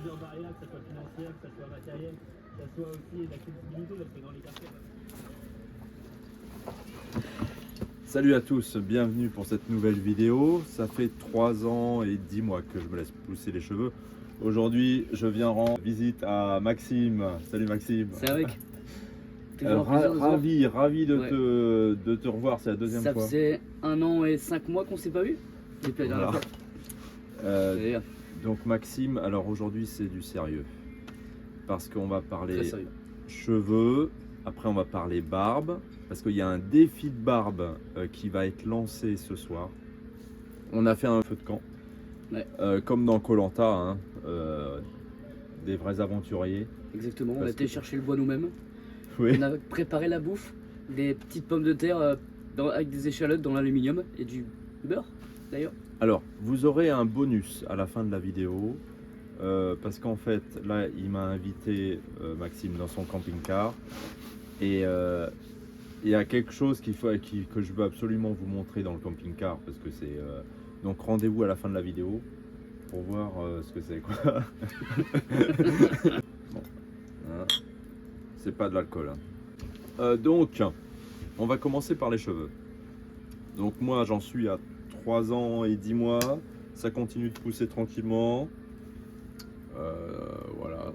plusieurs barrières, que ce soit financière, que ce soit matériel, que ce soit aussi l'accessibilité, parce que dans les quartiers. Salut à tous, bienvenue pour cette nouvelle vidéo. Ça fait 3 ans et 10 mois que je me laisse pousser les cheveux. Aujourd'hui, je viens rendre visite à Maxime. Salut Maxime. Salut mec. Ravi Ouais. de te revoir, c'est la deuxième Ça fois. faisait 1 an et 5 mois qu'on s'est pas vu depuis la dernière Voilà. fois. D'ailleurs, Donc Maxime, alors aujourd'hui c'est du sérieux. Parce qu'on va très parler sérieux. cheveux, après on va parler barbe, parce qu'il y a un défi de barbe qui va être lancé ce soir. On a fait un feu de camp, Ouais. comme dans Koh-Lanta, hein, des vrais aventuriers. Exactement, on Parce a été que- chercher le bois nous-mêmes. Oui. On a préparé la bouffe, des petites pommes de terre avec des échalotes dans l'aluminium et du beurre d'ailleurs. Alors, vous aurez un bonus à la fin de la vidéo, parce qu'en fait, là, il m'a invité, Maxime, dans son camping-car, et il y a quelque chose que je veux absolument vous montrer dans le camping-car, parce que c'est... donc rendez-vous à la fin de la vidéo pour voir ce que c'est, quoi. Bon, hein, c'est pas de l'alcool, hein. Donc, on va commencer par les cheveux. Donc moi, j'en suis à 3 ans et 10 mois, ça continue de pousser tranquillement, voilà,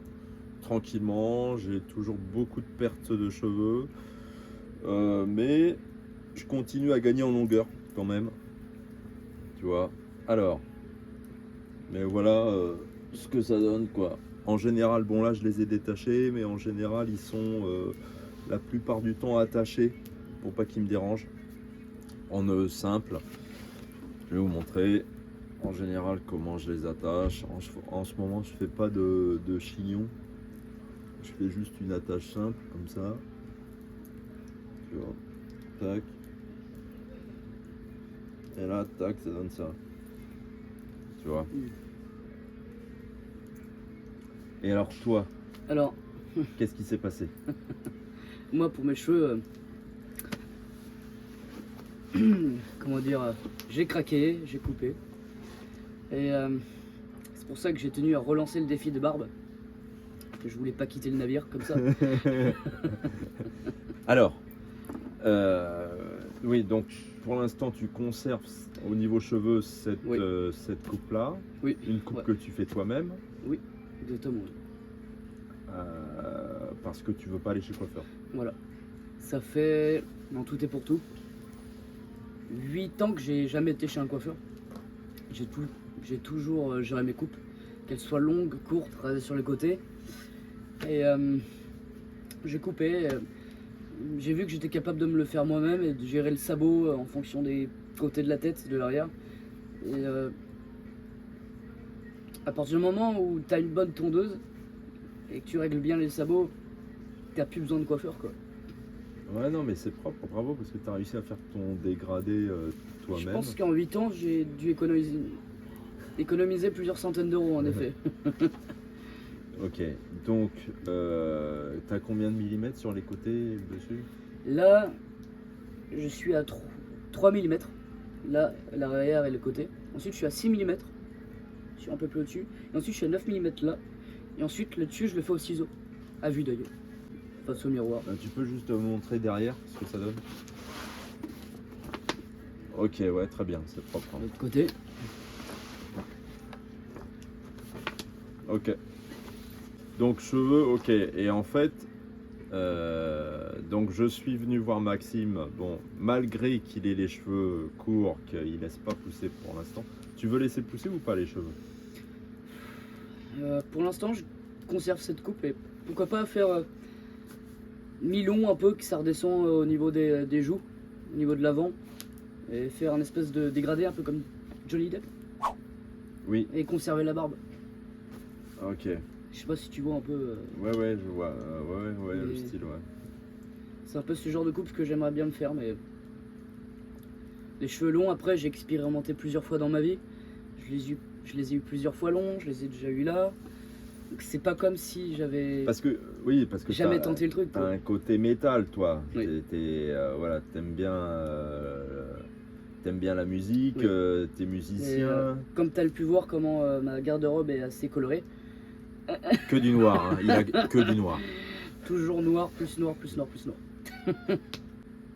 tranquillement, j'ai toujours beaucoup de pertes de cheveux, mais je continue à gagner en longueur quand même, tu vois. Alors, mais voilà ce que ça donne, quoi. En général, bon là je les ai détachés, mais en général ils sont la plupart du temps attachés pour pas qu'ils me dérangent. En simple, je vais vous montrer en général comment je les attache. En ce moment, je fais pas de chignon, je fais juste une attache simple comme ça, tu vois, tac, et là, tac, ça donne ça, tu vois. Et alors toi, Alors, qu'est-ce qui s'est passé? moi pour mes cheveux, comment dire, j'ai craqué, j'ai coupé. Et c'est pour ça que j'ai tenu à relancer le défi de barbe. Que je voulais pas quitter le navire comme ça. Alors, oui, donc pour l'instant tu conserves au niveau cheveux cette, Oui. cette coupe là, Oui, une coupe ouais. que tu fais toi-même, Exactement. parce que tu veux pas aller chez le coiffeur. Voilà. Ça fait, en tout et pour tout, 8 ans que j'ai jamais été chez un coiffeur. J'ai toujours géré mes coupes, qu'elles soient longues, courtes, rasées sur les côtés. Et j'ai coupé. J'ai vu que j'étais capable de me le faire moi-même et de gérer le sabot en fonction des côtés de la tête, de l'arrière. Et à partir du moment où tu as une bonne tondeuse et que tu règles bien les sabots, t'as plus besoin de coiffeur, quoi. Ouais, non, mais c'est propre, bravo, parce que tu as réussi à faire ton dégradé Je toi-même. pense qu'en 8 ans, j'ai dû économiser plusieurs centaines d'euros, en effet. Ok, donc tu as combien de millimètres sur les côtés et le dessus? Là, je suis à 3 mm. Là, l'arrière et le côté. Ensuite, je suis à 6 mm. Je suis un peu plus au-dessus. Et ensuite, je suis à 9 mm là. Et ensuite, le dessus, je le fais au ciseau. À vue d'œil. Face au miroir. Tu peux juste me montrer derrière ce que ça donne? Ok, ouais, très bien, c'est propre, hein. De l'autre côté. Ok. Donc cheveux, ok. Et en fait, donc je suis venu voir Maxime. Bon, malgré qu'il ait les cheveux courts, qu'il laisse pas pousser pour l'instant. Tu veux laisser pousser ou pas les cheveux? Pour l'instant, je conserve cette coupe. Et pourquoi pas faire mi-long un peu, que ça redescend au niveau des joues, au niveau de l'avant. Et faire un espèce de dégradé un peu comme Johnny Depp. Oui. Et conserver la barbe. Ok. Je sais pas si tu vois un peu. Ouais, je vois. Ouais, le Et- style, ouais. C'est un peu ce genre de coupe que j'aimerais bien me faire, mais les cheveux longs, après j'ai expérimenté plusieurs fois dans ma vie. Je les ai eu plusieurs fois longs, je les ai déjà eu là. Donc c'est pas comme si j'avais Parce que jamais t'as- tenté le truc, T'as quoi. un côté métal, toi. Oui. Voilà, t'aimes bien la musique, Oui. t'es Et, musicien. comme tu as pu voir comment ma garde-robe est assez colorée, Que du noir, hein. Il a que du noir. Toujours noir, plus noir, plus noir, plus noir.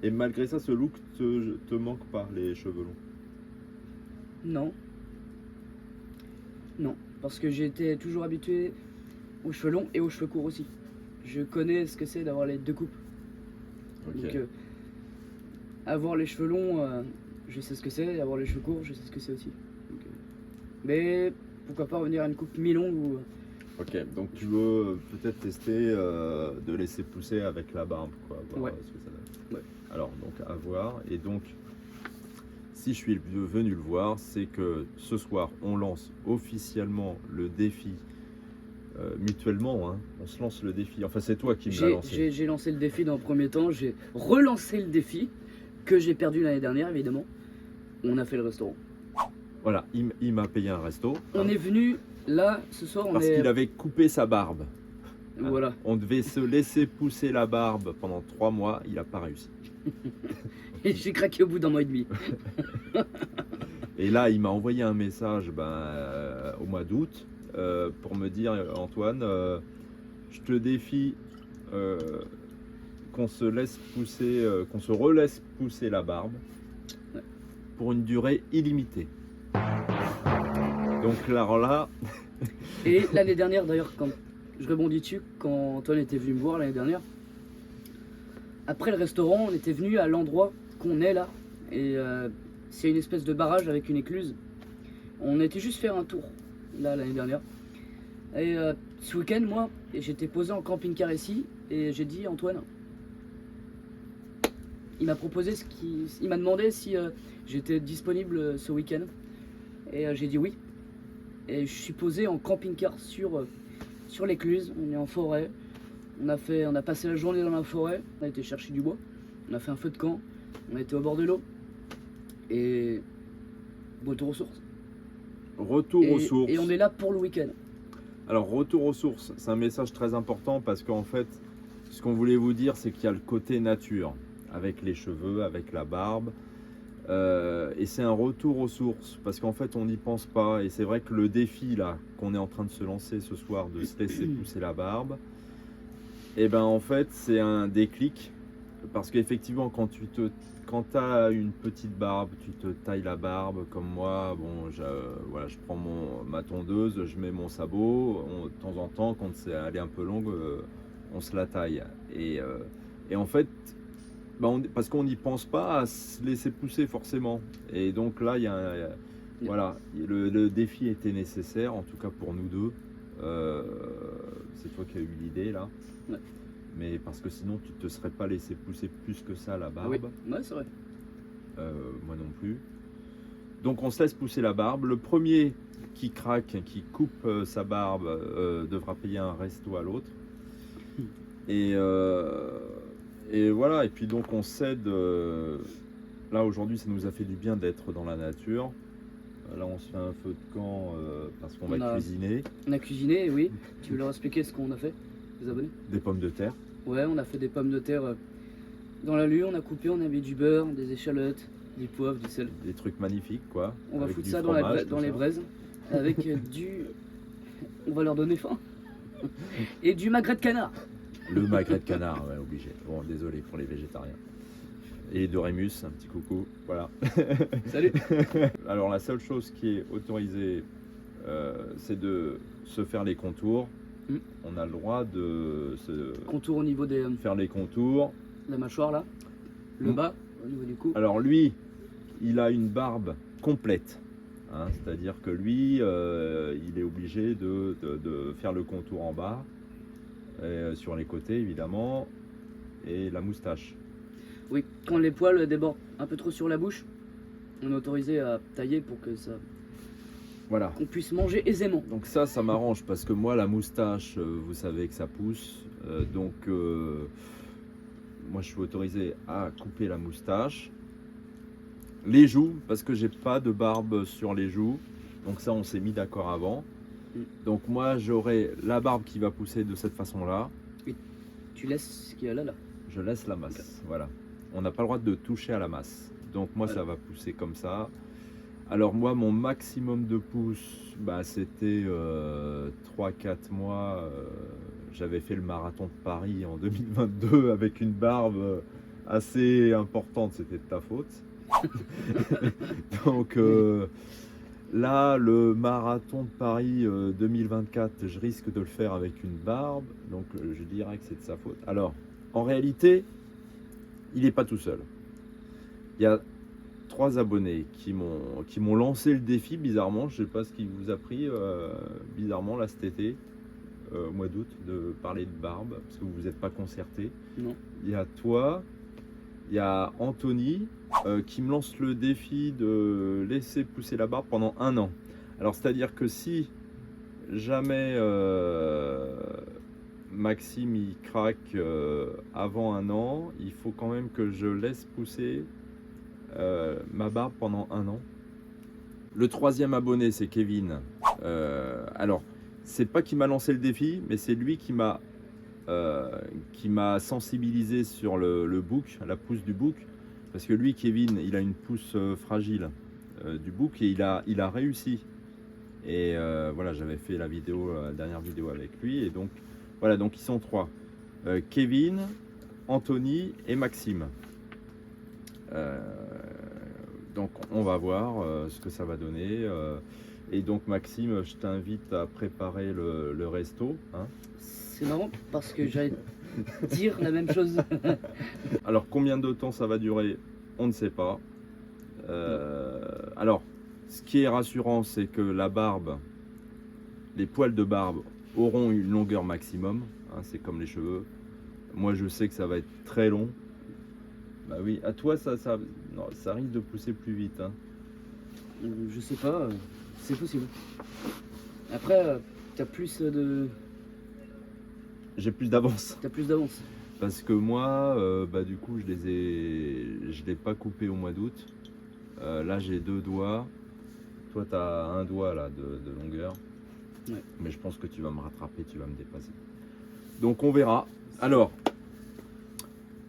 Et malgré ça, ce look te manque pas, les cheveux longs? Non. Non, parce que j'ai été toujours habitué aux cheveux longs et aux cheveux courts aussi. Je connais ce que c'est d'avoir les deux coupes. Ok. Donc, avoir les cheveux longs, je sais ce que c'est, et avoir les cheveux courts, je sais ce que c'est aussi. Donc, mais pourquoi pas revenir à une coupe mi-longue ou. Ok, donc tu veux peut-être tester de laisser pousser avec la barbe, quoi, voir Ouais. ce que ça donne. Ouais. Alors, donc à voir. Et donc, si je suis venu le voir, c'est que ce soir, on lance officiellement le défi mutuellement. Hein. On se lance le défi. Enfin, c'est toi qui me l'as lancé. J'ai lancé le défi dans le premier temps, j'ai relancé le défi que j'ai perdu l'année dernière, évidemment. On a fait le restaurant. Voilà, il m'a payé un resto. On est venu là ce soir, on Parce est. qu'il avait coupé sa barbe. Voilà. On devait se laisser pousser la barbe pendant 3 mois. Il n'a pas réussi. Et j'ai craqué au bout d'un mois et demi. Et là, il m'a envoyé un message au mois d'août pour me dire Antoine, je te défie qu'on se laisse pousser, qu'on se relaisse pousser la barbe pour une durée illimitée. Donc là, Et l'année dernière, d'ailleurs, quand je rebondis dessus, quand Antoine était venu me voir l'année dernière, après le restaurant, on était venu à l'endroit qu'on est là. Et c'est une espèce de barrage avec une écluse. On était juste faire un tour, là, l'année dernière. Et ce week-end, moi, j'étais posé en camping-car ici, et j'ai dit, Antoine, il m'a proposé il m'a demandé si j'étais disponible ce week-end. Et j'ai dit oui. Et je suis posé en camping-car sur l'écluse. On est en forêt. On a passé la journée dans la forêt. On a été chercher du bois. On a fait un feu de camp. On a été au bord de l'eau. Et retour aux sources. retour aux sources. Et on est là pour le week-end. Alors, retour aux sources, c'est un message très important parce qu'en fait, ce qu'on voulait vous dire, c'est qu'il y a le côté nature, avec les cheveux, avec la barbe. Et c'est un retour aux sources parce qu'en fait, on n'y pense pas. Et c'est vrai que le défi là qu'on est en train de se lancer ce soir, de se laisser pousser la barbe, et ben en fait, c'est un déclic parce qu'effectivement, quand tu as une petite barbe, tu te tailles la barbe comme moi. Bon, voilà, je prends ma tondeuse, je mets mon sabot. De temps en temps, quand elle est un peu longue, on se la taille. Et en fait, parce qu'on n'y pense pas à se laisser pousser forcément. Et donc là, voilà, le défi était nécessaire, en tout cas pour nous deux. C'est toi qui as eu l'idée là. Ouais. Mais parce que sinon, tu te serais pas laissé pousser plus que ça la barbe. Oui, ouais, c'est vrai. Moi non plus. Donc on se laisse pousser la barbe. Le premier qui craque, qui coupe sa barbe, devra payer un resto à l'autre. Et voilà, et puis donc on cède. Là aujourd'hui, ça nous a fait du bien d'être dans la nature. Là, on se fait un feu de camp parce qu'on va cuisiner. On a cuisiné, oui. Tu veux leur expliquer ce qu'on a fait, les abonnés? Des pommes de terre. Ouais, on a fait des pommes de terre dans la lue, on a coupé, on a mis du beurre, des échalotes, du poivre, du sel. Des trucs magnifiques, quoi. On va avec foutre du ça fromage, dans tout les ça. braises avec on va leur donner faim. Et du magret de canard. Le magret de canard, ouais, obligé. Bon, désolé pour les végétariens. Et de Rémus, un petit coucou. Voilà. Salut. Alors, la seule chose qui est autorisée, c'est de se faire les contours. On a le droit de se Contour au niveau des faire les contours. la mâchoire là, le bas au niveau du cou. Alors, lui, il a une barbe complète. Hein, c'est-à-dire que lui, il est obligé de faire le contour en bas, et sur les côtés évidemment, et la moustache. Oui, quand les poils débordent un peu trop sur la bouche, on est autorisé à tailler pour que ça Voilà. qu'on puisse manger aisément. Donc ça m'arrange parce que moi, la moustache, vous savez que ça pousse. Donc, moi, je suis autorisé à couper la moustache. Les joues, parce que j'ai pas de barbe sur les joues. Donc ça, on s'est mis d'accord avant. Donc moi, j'aurai la barbe qui va pousser de cette façon-là. Tu laisses ce qu'il y a là. Je laisse la masse. Voilà. On n'a pas le droit de toucher à la masse. Donc moi, Voilà. ça va pousser comme ça. Alors moi, mon maximum de pouces, bah, c'était 3-4 mois. J'avais fait le marathon de Paris en 2022 avec une barbe assez importante, c'était de ta faute. Donc là, le marathon de Paris 2024, je risque de le faire avec une barbe, donc je dirais que c'est de sa faute. Alors, en réalité, il n'est pas tout seul. Il y a 3 abonnés qui m'ont lancé le défi, bizarrement. Je ne sais pas ce qui vous a pris, bizarrement, là, cet été, au mois d'août, de parler de barbe, parce que vous vous êtes pas concertés. Non. Il y a toi, il y a Anthony, qui me lance le défi de laisser pousser la barbe pendant 1 an. Alors, c'est-à-dire que si jamais Maxime il craque avant 1 an, il faut quand même que je laisse pousser ma barbe pendant 1 an. Le 3e abonné, c'est Kevin. Alors, c'est pas qu'il m'a lancé le défi, mais c'est lui qui m'a sensibilisé sur le bouc, la pousse du bouc, parce que lui, Kevin, il a une pousse fragile du bouc et il a réussi. Et voilà, j'avais fait la dernière vidéo avec lui, et donc voilà, donc ils sont 3. Kevin, Anthony et Maxime. Donc on va voir ce que ça va donner. Et donc Maxime, je t'invite à préparer le resto. Hein. C'est marrant parce que j'allais dire la même chose. Alors combien de temps ça va durer, on ne sait pas. Alors, ce qui est rassurant, c'est que la barbe, les poils de barbe auront une longueur maximum. Hein, c'est comme les cheveux. Moi je sais que ça va être très long. Bah oui, à toi non, ça risque de pousser plus vite. Hein. Je sais pas, c'est possible. Après, t'as plus de. J'ai plus d'avance. T'as plus d'avance. Parce que moi, bah, du coup, je l'ai pas coupé au mois d'août. Là, j'ai 2 doigts. Toi, tu as 1 doigt là, de longueur. Ouais. Mais je pense que tu vas me rattraper, tu vas me dépasser. Donc, on verra. Alors,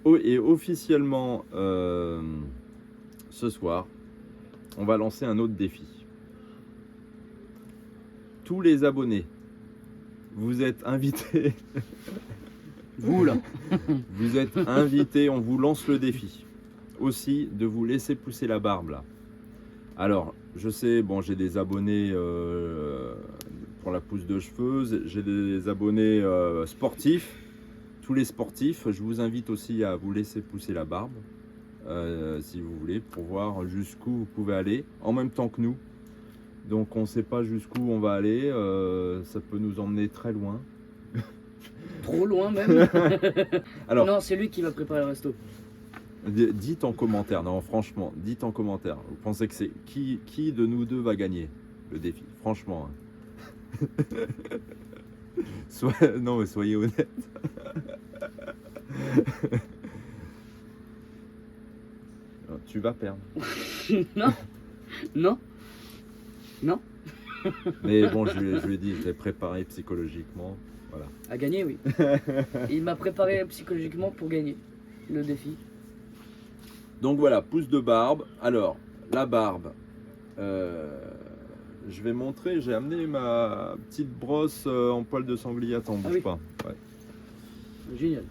et officiellement, ce soir, on va lancer un autre défi. Tous les abonnés, vous êtes invités. Vous là. Vous êtes invités, on vous lance le défi. Aussi, de vous laisser pousser la barbe là. Alors, je sais, bon, j'ai des abonnés pour la pousse de cheveux, j'ai des abonnés sportifs. Tous les sportifs, je vous invite aussi à vous laisser pousser la barbe, si vous voulez, pour voir jusqu'où vous pouvez aller, en même temps que nous. Donc on ne sait pas jusqu'où on va aller, ça peut nous emmener très loin. Trop loin même. Alors, non, c'est lui qui va préparer le resto. dites en commentaire, non franchement, dites en commentaire, vous pensez que c'est qui de nous deux va gagner le défi, franchement. Hein. Non mais soyez honnête. Tu vas perdre. Non. Non. Non. Mais bon, je lui ai dit, je l'ai préparé psychologiquement. Voilà. À gagner, oui. Il m'a préparé psychologiquement pour gagner le défi. Donc voilà, pousse de barbe. Alors, la barbe, je vais montrer, j'ai amené ma petite brosse en poil de sanglier. Attends, bouge oui. pas. Ouais. Génial.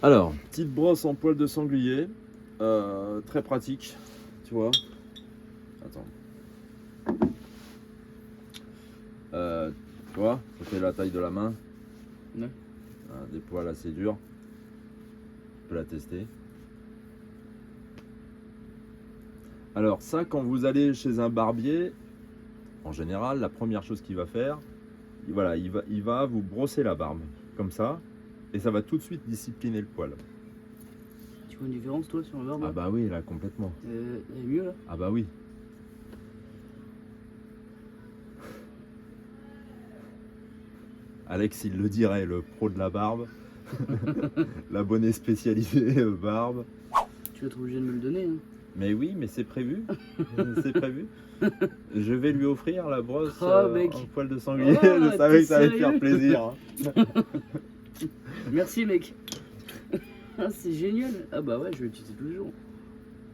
Alors, petite brosse en poil de sanglier, très pratique, tu vois. Attends. Tu vois, ça fait la taille de la main. Ouais. Des poils assez durs. Tu peux la tester. Alors ça, quand vous allez chez un barbier, en général, la première chose qu'il va faire, voilà, il va vous brosser la barbe, comme ça, et ça va tout de suite discipliner le poil. Tu vois une différence toi sur la barbe? Ah bah oui, là, complètement. Elle est mieux là? Ah bah oui. Alex, il le dirait, le pro de la barbe. L'abonné spécialisé barbe. Tu vas être obligé de me le donner. Hein. Mais oui, mais c'est prévu. C'est prévu. Je vais lui offrir la brosse mec. en poil de sanglier. Oh, je savais que ça allait te sérieux faire plaisir. Merci mec. Ah, c'est génial. Ah bah ouais, je vais l'utiliser tous les jours.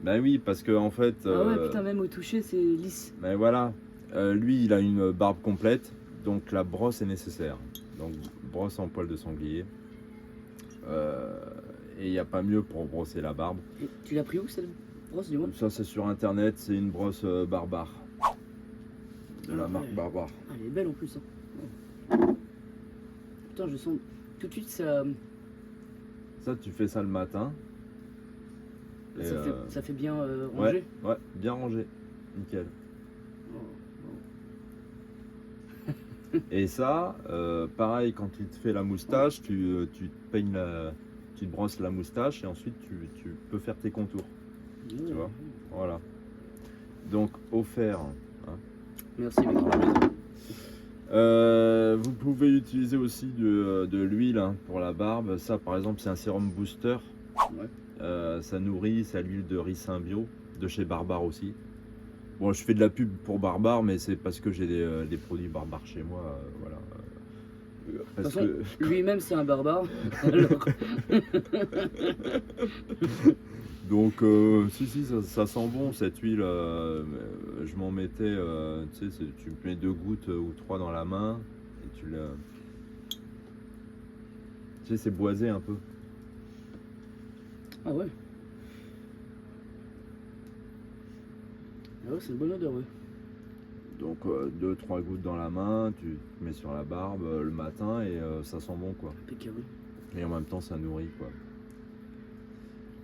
Ben oui, parce que en fait. Ah ouais, putain, même au toucher, c'est lisse. Ben voilà. Lui, il a une barbe complète, donc la brosse est nécessaire. Donc brosse en poil de sanglier. Et il n'y a pas mieux pour brosser la barbe. Et tu l'as pris où cette brosse, du moins? Ça, c'est sur internet, c'est une brosse Barbare. De la Ah marque ouais. Barbare. Ah, elle est belle en plus. Hein. Putain, je sens tout de suite ça. Ça, tu fais ça le matin. Et, Ça fait bien rangé. Ouais, bien rangé. Nickel. Oh, Et ça, pareil, quand il te fait la moustache, tu te peignes tu te brosses la moustache et ensuite tu peux faire tes contours. bon. Tu vois. Voilà. Donc, offert. Hein. Merci, mec. Vous pouvez utiliser aussi de l'huile hein, pour la barbe. Ça, par exemple, c'est un sérum booster. Ouais. Ça nourrit, c'est à l'huile de ricin bio, de chez Barbare aussi. Bon, je fais de la pub pour Barbare, mais c'est parce que j'ai des produits Barbare chez moi. Voilà. De Parce toute façon, lui-même, c'est un barbare. Alors, Donc, si, ça sent bon cette huile. Je m'en mettais, tu sais, tu mets 2 gouttes ou 3 dans la main et tu le. Tu sais, c'est boisé un peu. ah ouais. Ah ouais, c'est une bonne odeur, ouais. Donc, 2-3 gouttes dans la main, tu te mets sur la barbe le matin et ça sent bon quoi. Impeccable. Et en même temps, ça nourrit quoi.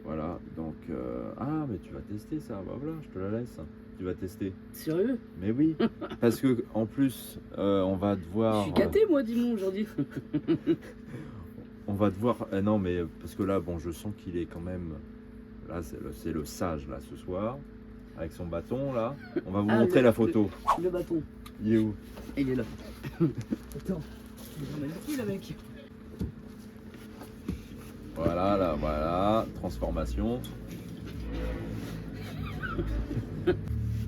Voilà, donc. Ah, mais tu vas tester ça, bah voilà, je te la laisse. Tu vas tester. Sérieux? Mais oui, parce que en plus, on va Je devoir. suis gâté, moi, dis-moi, aujourd'hui. On va devoir. Non, mais parce que là, bon, je sens qu'il est quand même. Là, c'est le sage, là, ce soir. Avec son bâton, là. On va vous Ah, montrer le- la photo. Le bâton. Il est où? Il est là. Attends. Il est magnifique, là, mec. Voilà, là, voilà. Transformation.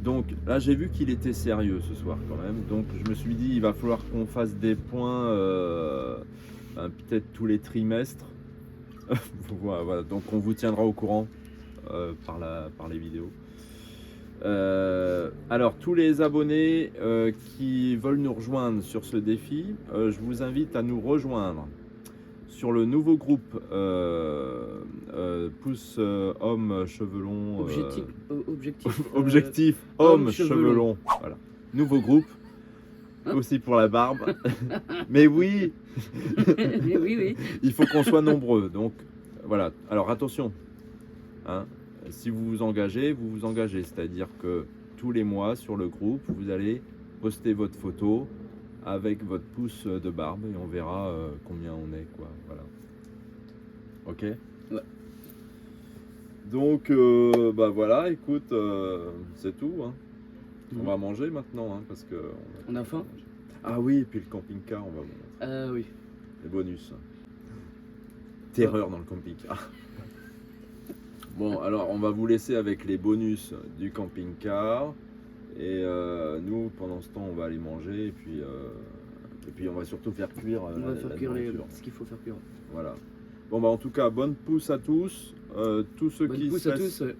Donc, là, j'ai vu qu'il était sérieux ce soir, quand même. Donc, je me suis dit, il va falloir qu'on fasse des points, peut-être tous les trimestres. Voilà, donc, on vous tiendra au courant par les vidéos. Alors, tous les abonnés qui veulent nous rejoindre sur ce défi, je vous invite à nous rejoindre sur le nouveau groupe Pouce Homme Cheveux Longs. Objectif Homme Cheveux Longs. Voilà. Nouveau groupe. Aussi pour la barbe. Mais oui, Oui, oui. il faut qu'on soit nombreux. Donc, voilà. Alors, attention. Hein. Si vous vous engagez, c'est-à-dire que tous les mois sur le groupe, vous allez poster votre photo avec votre pouce de barbe et on verra combien on est, quoi. Voilà. Ok. Ouais. Donc, bah voilà, écoute, c'est tout. Hein. On va manger maintenant, hein, parce que. On a faim? Ah oui, et puis le camping-car, on va vous montrer. Ah oui. Les bonus. Terreur dans le camping-car. Bon, alors on va vous laisser avec les bonus du camping-car. Et nous, pendant ce temps, on va aller manger. Et puis on va surtout faire cuire. On va faire cuire nourriture. ce qu'il faut faire cuire. Voilà. Bon, bah en tout cas, bonne pousse à tous. Tous ceux Bonne qui pousse se à laissent... tous. Ouais.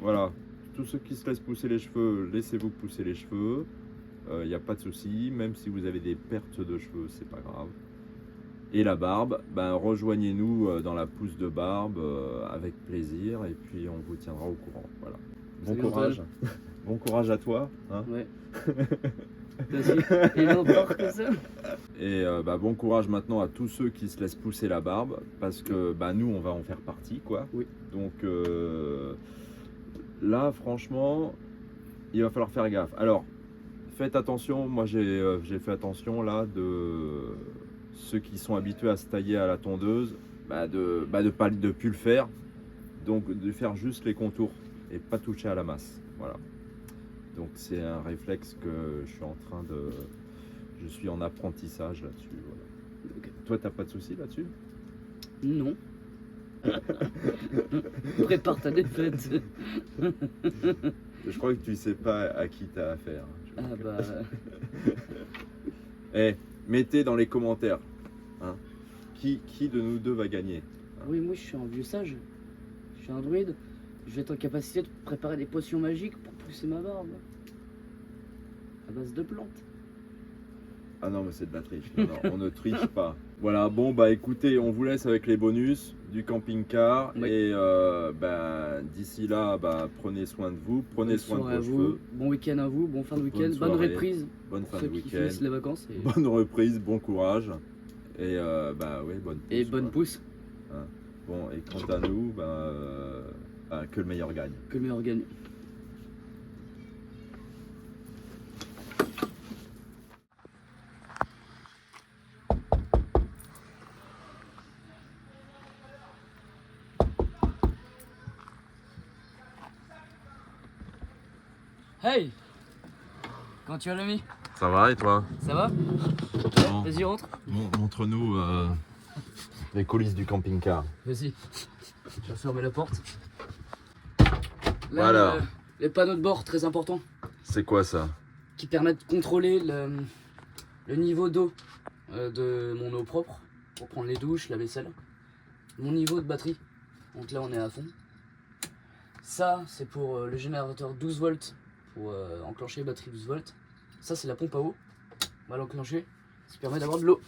Voilà. Tous ceux qui se laissent pousser les cheveux, laissez-vous pousser les cheveux. Il n'y a pas de souci. Même si vous avez des pertes de cheveux, c'est pas grave. Et la barbe, ben rejoignez-nous dans la pousse de barbe avec plaisir et puis on vous tiendra au courant. Voilà. Bon Salut, courage. Bon courage à toi. Hein. Ouais. Vas-y. Et là, encore que ça. Et bah, bon courage maintenant à tous ceux qui se laissent pousser la barbe parce que bah, nous on va en faire partie quoi. Oui. Donc là franchement il va falloir faire gaffe. Alors faites attention, moi j'ai fait attention là de ceux qui sont habitués à se tailler à la tondeuse, de plus le faire, donc de faire juste les contours et pas toucher à la masse. Voilà. Donc c'est un réflexe que je suis en apprentissage là-dessus. Voilà. Ok. Toi t'as pas de soucis là-dessus? Non. Prépare ta défaite. Je crois que tu sais pas à qui t'as affaire. Ah bah. Eh, mettez dans les commentaires hein, qui de nous deux va gagner. Oui, moi je suis un vieux sage. Je suis un druide. je vais être en capacité de préparer des potions magiques pour pousser ma barbe. À base de plantes. Ah non, mais c'est de la triche. Non, non, on ne triche pas. Voilà, bon, bah écoutez, on vous laisse avec les bonus du camping-car. Oui. Et d'ici là, bah, prenez soin de vous, prenez Bonne soin de soirée vos à cheveux. vous. Bon week-end à vous, bon fin de week-end, bonne soirée. reprise. Bonne Pour fin de ceux qui week-end. finissent les vacances. Bonne reprise, bon courage. Et bah oui, bonne pousse. Et bonne quoi. pousse, Hein. Bon, et quant à nous, que le meilleur gagne. que le meilleur gagne. Hey! Comment tu vas l'ami? Ça va et toi? Ça va? Bon. Vas-y rentre. Montre-nous les coulisses du camping-car. Vas-y. Je vais fermer la porte. Là, Voilà. Les panneaux de bord, très importants, C'est quoi ça? qui permettent de contrôler le niveau d'eau de mon eau propre pour prendre les douches, la vaisselle. Mon niveau de batterie. Donc là, on est à fond. Ça, c'est pour le générateur 12 volts pour enclencher les batteries 12 volts. Ça, c'est la pompe à eau. On va l'enclencher. Ça permet d'avoir de l'eau.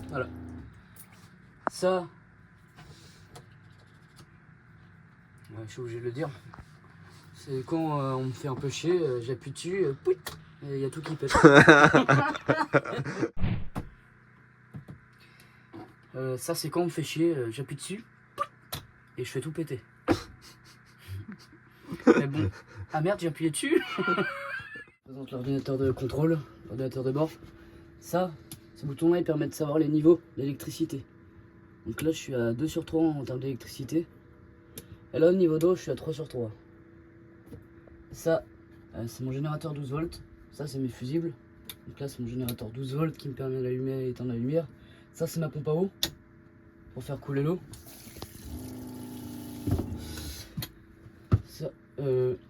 Voilà. Ça. Ouais, je suis obligé de le dire. C'est quand on me fait un peu chier, j'appuie dessus, pouit, et il y a tout qui pète. Ça, c'est quand on me fait chier, j'appuie dessus, pouit, et je fais tout péter. Mais bon, ah merde, j'ai appuyé dessus. Je présente l'ordinateur de contrôle, l'ordinateur de bord. Ça, ce bouton-là, il permet de savoir les niveaux d'électricité. Donc là, je suis à 2 sur 3 en termes d'électricité. Et là, au niveau d'eau, je suis à 3 sur 3. Ça, c'est mon générateur 12 volts. Ça, c'est mes fusibles. Donc là, c'est mon générateur 12 volts qui me permet d'allumer et éteindre la lumière. Ça, c'est ma pompe à eau pour faire couler l'eau.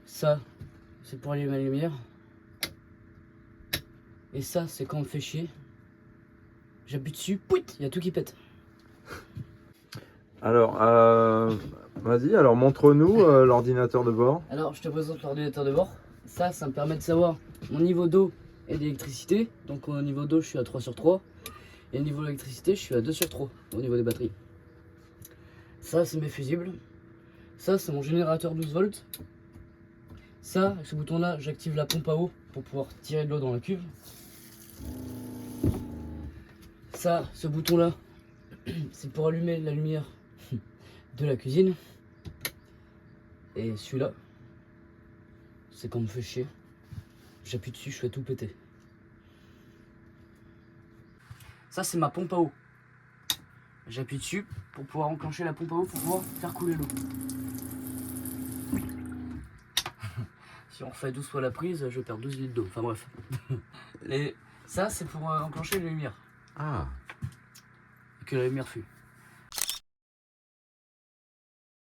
Ça, c'est pour allumer la lumière. Et ça, c'est quand on me fait chier. J'appuie dessus, pouit, il y a tout qui pète. Alors, vas-y, alors montre-nous l'ordinateur de bord. Alors, je te présente l'ordinateur de bord. Ça me permet de savoir mon niveau d'eau et d'électricité. Donc, au niveau d'eau, je suis à 3 sur 3. Et au niveau de l'électricité, je suis à 2 sur 3 au niveau des batteries. Ça, c'est mes fusibles. Ça, c'est mon générateur 12 volts. Ça, avec ce bouton-là, j'active la pompe à eau pour pouvoir tirer de l'eau dans la cuve. Ça, ce bouton-là, c'est pour allumer la lumière de la cuisine. Et celui-là, c'est quand on me fait chier. J'appuie dessus, je fais tout péter. Ça, c'est ma pompe à eau. J'appuie dessus pour pouvoir enclencher la pompe à eau pour pouvoir faire couler l'eau. Si on refait 12 fois la prise, je perds 12 litres d'eau. Enfin bref. Et ça, c'est pour enclencher les lumières. Ah. Que la lumière fuit.